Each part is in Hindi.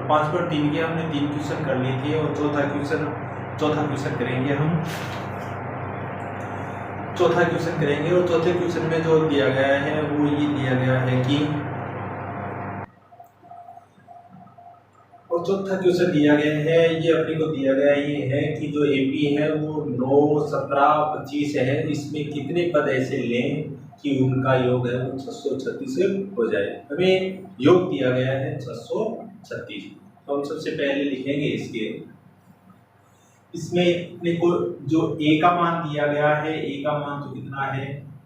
5.3 के हमने 3 क्वेश्चन कर लिए थे और चौथा क्वेश्चन करेंगे हम। चौथे क्वेश्चन में जो दिया गया है वो ये दिया गया है कि, और चौथा क्वेश्चन दिया गया है ये अपने को दिया गया ये है कि जो एपी है वो 9, 17, 25 है, इसमें कितने पद ऐसे लें कि उनका योग है वो 636 हो जाए। हमें योग दिया गया है 636, तो हम सबसे पहले लिखेंगे इसमें अपने को जो ए का मान दिया गया है, ए का मान तो कितना है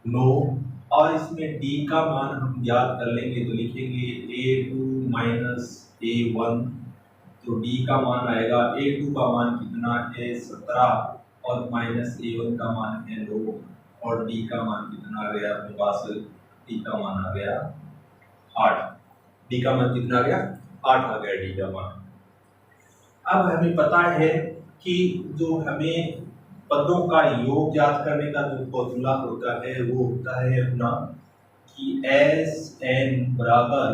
9, और इसमें डी का मान हम याद कर लेंगे तो लिखेंगे A2 माइनस A1, तो डी का मान आएगा A2 का मान कितना है 17 और माइनस A1 का मान है 9 और डी का मान कितना आ गया अपने पास, डी का मान आ गया 8। डी का मान कितना आ गया 8 आ गया डी का मान। अब हमें पता है कि जो हमें पदों का योग याद करने का जो फॉर्मूला होता है वो होता है अपना कि Sn बराबर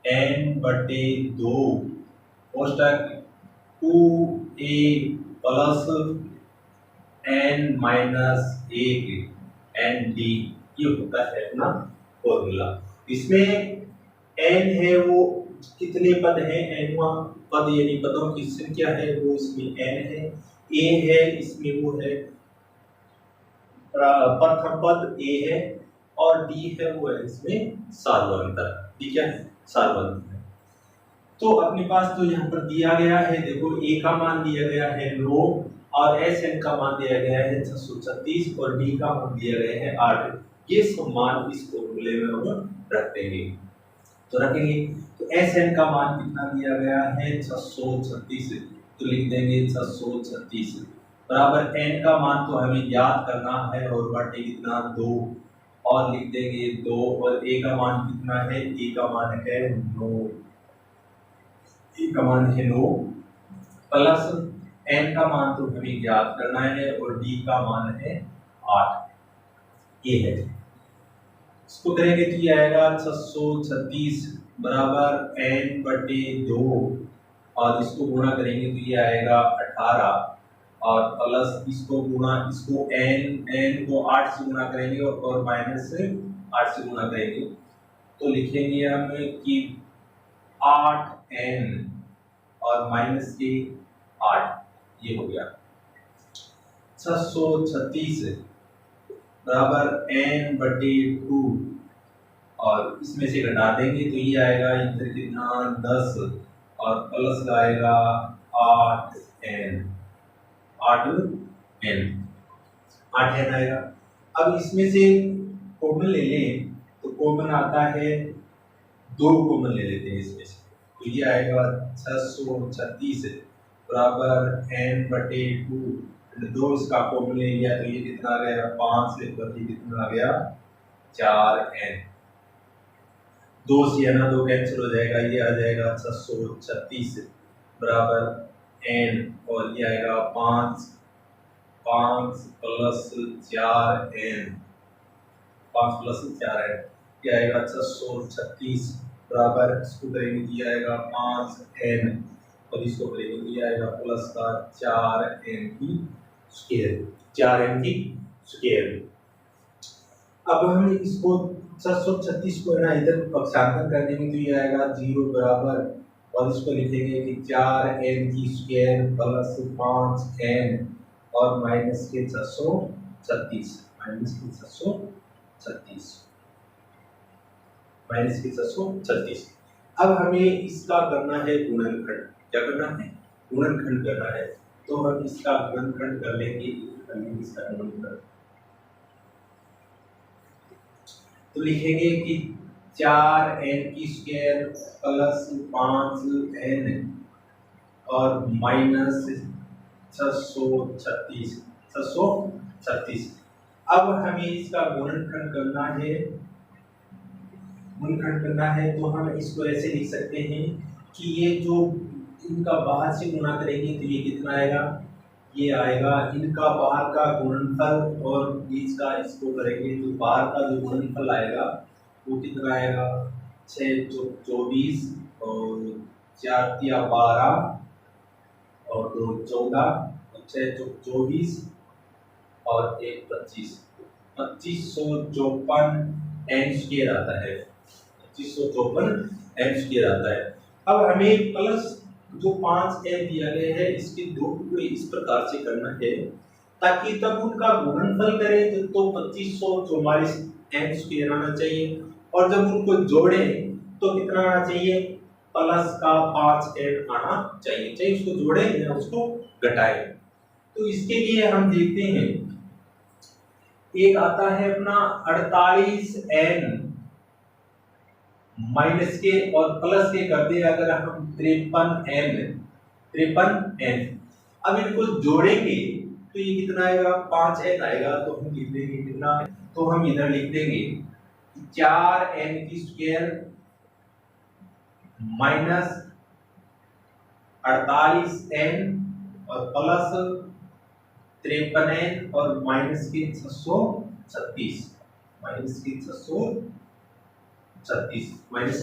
n/2 कोष्टक 2a plus n minus 1 nd, ये होता है अपना फॉर्मूला। इसमें n है वो कितने पद हैं, nवां पद यानी पदों की संख्या है वो इसमें n है, a है इसमें वो है प्रथम पद a है, और d है वो है इसमें सार्वधातुक, ठीक है सार्वधातुक। तो अपने पास तो यहाँ पर दिया गया है, देखो a का मान दिया गया है 9 और Sn का मान दिया गया है 636 और d का मान दिया गया है 8। ये सब मान इस फॉर्मूले में हम रख देंगे, तो रखेंगे तो Sn का मान कितना दिया गया है 636, तो लिख देंगे 636 बराबर n का मान तो हमें याद करना है और बटे कितना 2 और लिख देंगे 2, और a का मान कितना है, a का मान है 9, a का मान है 9 प्लस n का मान तो हमें याद करना है और d का मान है 8, ये है। इसको करेंगे तो ये आएगा 636 बराबर n/2 और इसको गुणा करेंगे तो ये आएगा 18 और प्लस इसको गुणा, इसको n को 8 से गुणा करेंगे और माइनस से 8 से गुणा करेंगे तो लिखेंगे हम कि 8n और माइनस के 8, ये हो गया 636 बराबर n/2 और इसमें से घटा देंगे तो ये आएगा इधर कितना 10 और प्लस का आएगा 8n आएगा। अब इसमें से कॉमन ले लें तो कॉमन आता है 2 कॉमन ले लेते हैं इसमें से, तो ये आएगा 636 बराबर n/2, 2 इसका कॉमन ले लिया तो ये कितना आ गया 5 से बची कितना आ गया 4n, 2 से है ना 2 कैंसिल हो जाएगा, ये आ जाएगा 636 बराबर n और ये आएगा 5 प्लस 4n, 5 प्लस 4n, ये आएगा 636 बराबर, इसको करेंगे तो ये आएगा 5n और इसको करेंगे तो ये आएगा प्लस का 4n की स्क्वायर। अब हम इसको 636 को ना इधर पक्षांतर कर देंगे तो ये आएगा 0 बराबर, और इसको लिखेंगे कि 4n की स्क्वायर प्लस 5n और माइनस के 636 माइनस के 636। अब हमें इसका करना है गुणनखंड, क्या करना है गुणनखंड करना है, तो हम इसका गुणनखंड कर लेंगे, इसका गुणनखंड तो लिखेंगे कि 4n की स्क्वायर प्लस 5n और माइनस 636। अब हमें इसका गुणनखंड करना है तो हम इसको ऐसे लिख सकते हैं कि ये जो इनका बाहर से गुणा करेंगे तो ये कितना आएगा, ये आएगा इनका बाहर का गुणनफल और बीच का इसको करेंगे तो बाहर का जो गुणनफल आएगा वो कितना आएगा 6 24 और 4 तिया 12 और 2 14 और 6 24 और 1 25, 2554 एन स्क्वायर आता है, 2554 एन स्क्वायर आता है। अब हमें प्लस जो 5 एन दिया गया है इसके दो टुकड़े इस प्रकार से करना है ताकि तब उनका गुणनफल करें तो 2544 एन स्क्वायर आना चाहिए, और जब उनको जोड़ें तो कितना आना चाहिए, प्लस का 5 एन आना चाहिए, चाहे उसको जोड़े या उसको घटाए। तो इसके लिए हम देखते हैं, एक आता है अपना 48 एन माइनस के और प्लस के कर दे अगर हम 53 एन। अब इनको जोड़ेंगे तो ये कितना आएगा, 5 एन आएगा। तो हम लिख देंगे कितना, तो हम इधर लिख देंगे 4 एन की स्क्वायर माइनस 48 एन और प्लस 53 एन और माइनस के 636, माइनस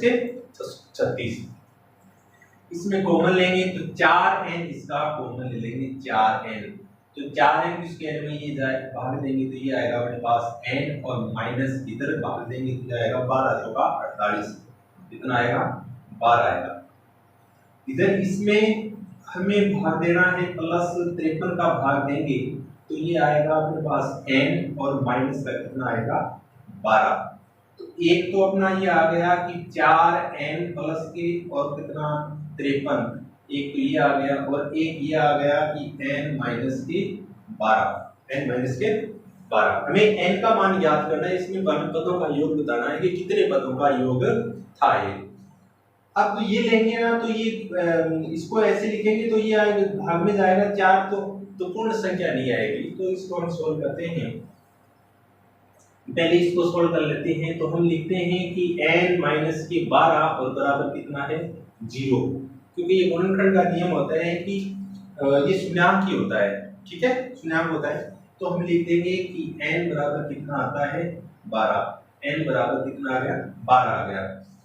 के 36, इसमें कॉमन लेंगे तो 4 एन, इसका कॉमन ले लेंगे 4 एन, तो 4 एन की स्क्वायर में ये जाए भाग देंगे तो ये आएगा अपने पास एन और माइनस इधर भाग देंगे तो जाएगा 12 चौका 48, कितना आएगा 12 आएगा। इधर इसमें हमें भाग देना है, प्लस 53 का भाग देंगे तो ये आएगा अपने पास n और माइनस का कितना आएगा 12। तो एक तो अपना ये आ गया कि 4n प्लस के और कितना 53, एक तो ये आ गया, और एक ये आ गया कि n माइनस के 12। हमें n का मान ज्ञात करना है, इसमें पदों का योग बताना है कि कितने पदों का योग था ये। अब तो ये लेंगे ना तो ये इसको ऐसे लिखेंगे तो ये आएगा भाग में जाएगा 4, तो पूर्ण संख्या नहीं आएगी। तो इसको हम सोल्व करते हैं, पहले इसको सोल्व कर लेते हैं। तो हम लिखते हैं कि n माइनस के 12 और बराबर कितना है 0, क्योंकि ये गुणनखंड का नियम होता है कि ये शून्यांक ही होता है, ठीक है, शून्यांक होता है। तो हम लिख देंगे कि n बराबर कितना आता है 12, n बराबर कितना आ गया 12 आ गया,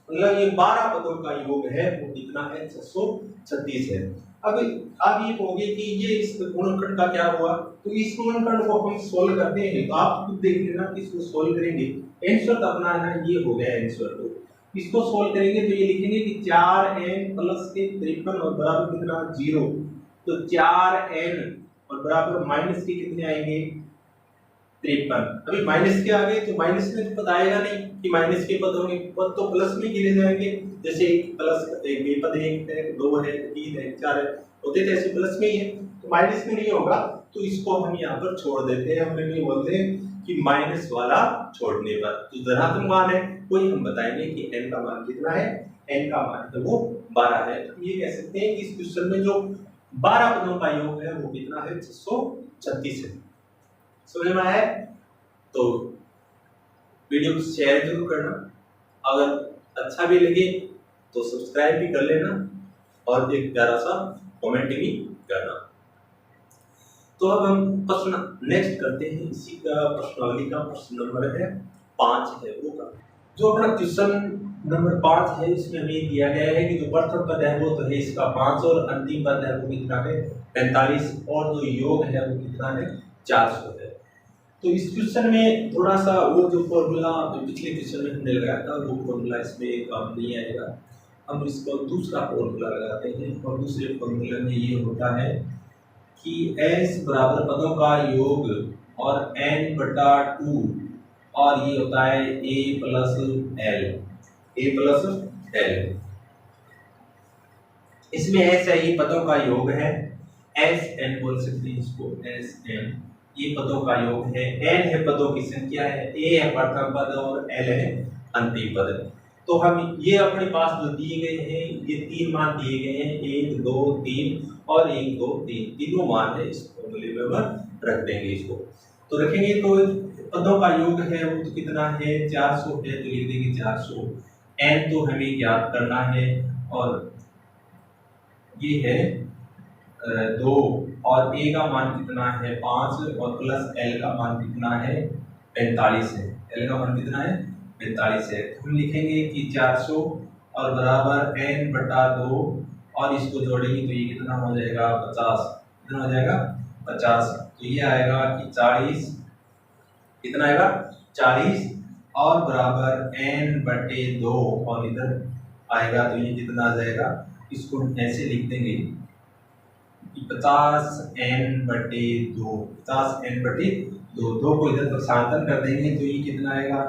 मतलब ये 12 पदों का योग है वो कितना है 636 है। अब ये कहोगे कि ये इस गुणनखंड का क्या हुआ, तो इस गुणनखंड को हम सोल्व करते हैं तो आप खुद देख लेना कि इसको सोल्व करेंगे, आंसर तो अपना है ये हो गया आंसर। तो इसको सोल्व करेंगे तो ये लिखेंगे कि 4n प्लस के 53 और बराबर कितना 0, तो 4n और बराबर माइनस के कितने आएंगे 53। अभी माइनस के आ गए तो माइनस में तो पता आएगा नहीं कि माइनस के पद होंगे, पद तो प्लस में गिने जाएंगे, जैसे एक प्लस एक बेपद एक है 2 है 3 है 4 है होते थे, ऐसे प्लस में ही है, तो माइनस में नहीं होगा। तो इसको हम यहाँ पर छोड़ देते हैं, हम ये बोलते हैं कि माइनस वाला छोड़ने पर तो धनात्मक मान है कोई हम बताएंगे कि n का मान कितना है, n का मान तो वो 12 है। तो ये कह सकते हैं कि इस क्वेश्चन में जो 12 पदों का योग है वो कितना है 636 है। समझ में आया? तो वीडियो को शेयर जरूर करना, अगर अच्छा भी लगे तो सब्सक्राइब भी कर लेना और एक प्यारा सा कमेंट भी करना। तो अब हम प्रश्न नेक्स्ट करते हैं, इसी का प्रश्नावली का प्रश्न नंबर है 5 है वो का, जो अपना क्वेश्चन नंबर 5 है इसमें हमें दिया गया है कि जो प्रथम पद है वो तो है इसका 5 और अंतिम पद है वो कितना है 45 और जो योग है वो कितना है 400 है। तो इस क्वेश्चन में थोड़ा सा वो जो फॉर्मूला जो पिछले क्वेश्चन में हमने लगाया था वो फॉर्मूला इसमें काम नहीं आएगा, हम इसको दूसरा फॉर्मूला लगाते हैं। और दूसरे फॉर्मूले में ये होता है कि s बराबर पदों का योग और n बटा 2 और ये होता है a प्लस l। इसमें s है ये पदों का योग है, s n बोल सकते हैं इसको s n, ये पदों का योग है, n है पदों की संख्या है, a है प्रथम पद और l है अंतिम पद। तो हम ये अपने पास जो दिए गए हैं ये 3 मान दिए गए हैं 1 2 3 और 1 2 3 तीनों मान है, इस फॉर्मूले में रख देंगे इसको। तो रखेंगे तो पदों का योग है वो तो कितना है 400 है, तो लिख देंगे 400। n तो हमें ज्ञात करना है और ये है 2 और a का मान कितना है 5 और प्लस l का मान कितना है 45 है, l का मान कितना है 45 है। हम लिखेंगे कि 400 और बराबर n बटा 2 और इसको जोड़ेंगे तो ये कितना हो जाएगा 50। कितना हो जाएगा 50। तो ये आएगा कि 40, कितना आएगा 40 और बराबर n/2 और इधर आएगा तो ये कितना आ जाएगा, इसको ऐसे लिख देंगे कि 50n/2, 50n/2, 2 को इधर भाषांतर कर देंगे तो ये कितना आएगा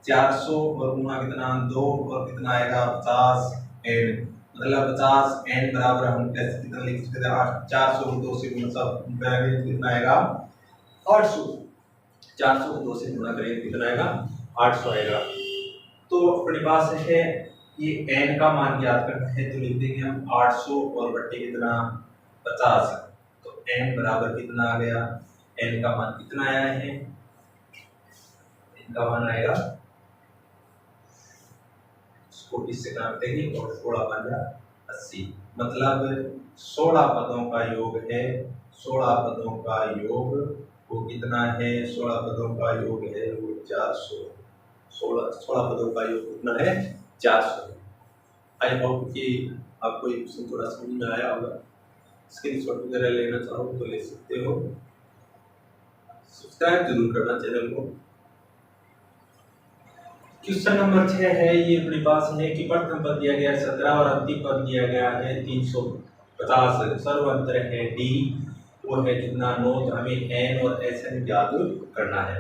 400 और गुणा कितना 2 और कितना आएगा 50n, मतलब 50n बराबर हम कैसे कितना लिख सकते हैं 400 को 2 से गुणा करेंगे तो कितना आएगा 800, 400 को 2 से गुणा करेंगे तो कितना आएगा 800 आएगा। तो अपने पास है ये n का मान ज्ञात करना है तो लिख देंगे हम 800 और बट्टे कितना 50। तो n बराबर कितना आ गया, n का मान कितना आया है, n का मान आएगा, इसको इससे काट देंगे और 16 बन जाए 80, मतलब 16 पदों का योग है, 16 पदों का योग वो कितना है, 16 पदों का योग है वो 400, 16 पदों का योग कितना है 400। आई होप कि आपको ये क्वेश्चन थोड़ा समझ में आया होगा। स्क्रीनशॉट वगैरह लेना चाहो तो ले सकते हो। सब्सक्राइब जरूर करना चैनल को। क्वेश्चन नंबर 6 है, ये अपने पास है कि प्रथम पद दिया गया 17 और अंतिम पद दिया गया है 350, सर्वांतर है डी, वो है कितना 9, तो हमें एन और एस एन ज्ञात करना है।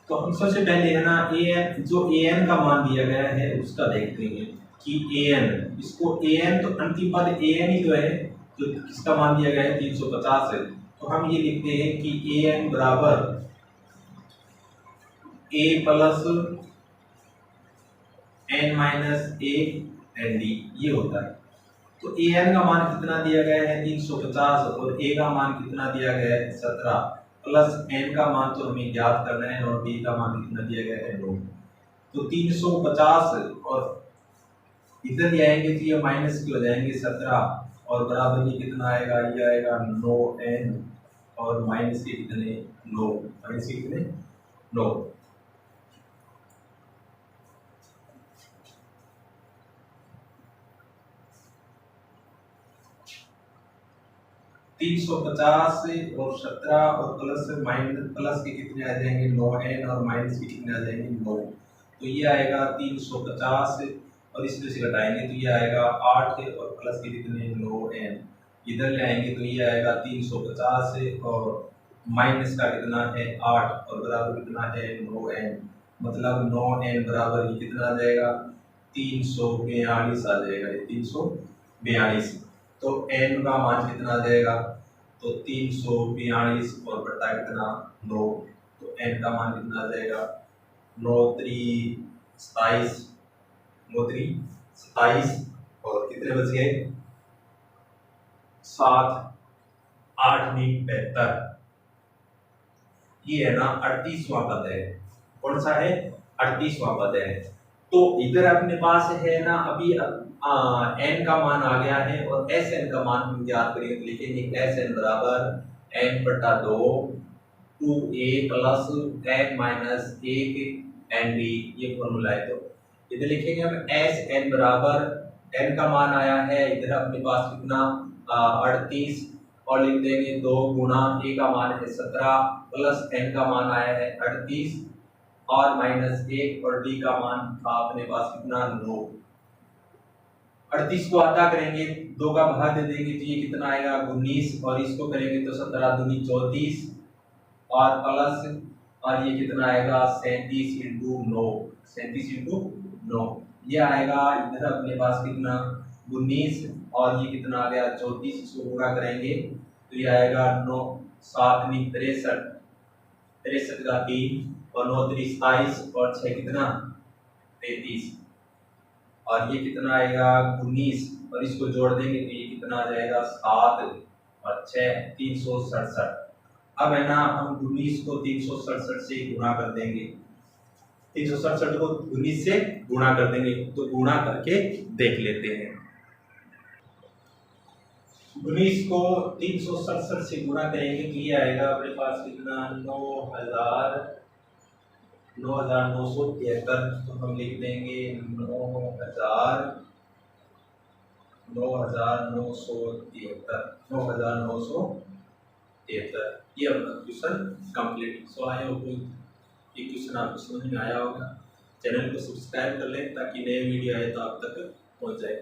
तो हम सबसे पहले है ना एन, जो एन का मान दिया गया है उसका देखते हैं कि एन, इसको एन तो अंतिम पद एन ही तो है, तो किसका मान दिया गया है 350 है, तो हम ये लिखते हैं कि एन बराबर ए plus n minus A N D, ये होता है। तो ए एन का मान कितना दिया गया है 350 और ए का मान कितना दिया गया है 17 प्लस n का मान तो हमें ज्ञात करना है और d का मान कितना दिया गया है 9। तो 350 और इधर ले आएंगे तो ये माइनस के हो जाएंगे 17 और बराबर ये कितना आएगा, ये आएगा 9n और माइनस के कितने 9, माइनस के कितने 9। 350 और 17 और प्लस माइनस प्लस के कितने आ जाएंगे 9n और माइनस के कितने आ जाएंगे 9, तो ये आएगा 350 और इसमें से घटाएंगे तो ये आएगा 8 और प्लस के कितने 9n, इधर ले आएंगे तो ये आएगा 350 और माइनस का कितना है 8 और बराबर कितना है 9n, मतलब 9n बराबर ये कितना आ जाएगा 342 आ जाएगा, ये 342। तो n का मान कितना आ जाएगा, तो 342 और बटा कितना 9, तो n का मान कितना आ जाएगा 9 3 27, 9 3 27 और कितने बच गए 7 8 9 72, ये है ना 38वां पद है। कौन सा है 38वां पद है। तो इधर अपने पास है ना अभी n का मान आ गया है और एस एन का मान हम ज्ञात करेंगे तो लिखेंगे एस एन बराबर n/2 2a plus n minus 1 n b, ये फॉर्मूला है। तो इधर लिखेंगे हम एस एन बराबर n का मान आया है इधर अपने पास कितना 38 और लिख देंगे 2 गुणा a का मान है 17 प्लस n का मान आया है 38 और माइनस 1 और d का मान था अपने पास कितना 9। 38 को आधा करेंगे 2 का भाग दे देंगे तो ये कितना आएगा 19 और इसको करेंगे तो 17 दूनी 34 और प्लस और ये कितना आएगा 37 इंटू 9, 37 इंटू 9, ये आएगा इधर अपने पास कितना 19 और ये कितना आ गया 34, इसको पूरा करेंगे तो ये आएगा 9 7 नहीं 63, 63 का 3 और 9 3 27 और 6 कितना 33 और ये कितना आएगा 19 और इसको जोड़ देंगे तो ये कितना आ जाएगा 7 और 6 367। अब है ना हम 19 को 367 से गुणा कर देंगे, 367 को 19 से गुणा कर देंगे, तो गुणा करके देख लेते हैं। 19 को 367 से गुणा करेंगे तो ये आएगा अपने पास कितना 9,973, तो हम लिख देंगे 9,973 9,973 ये अपना question complete. So I hope ये क्वेश्चन आपको समझ में आया होगा। चैनल को सब्सक्राइब कर लें ताकि नए वीडियो आए तो आप तक पहुंच जाए।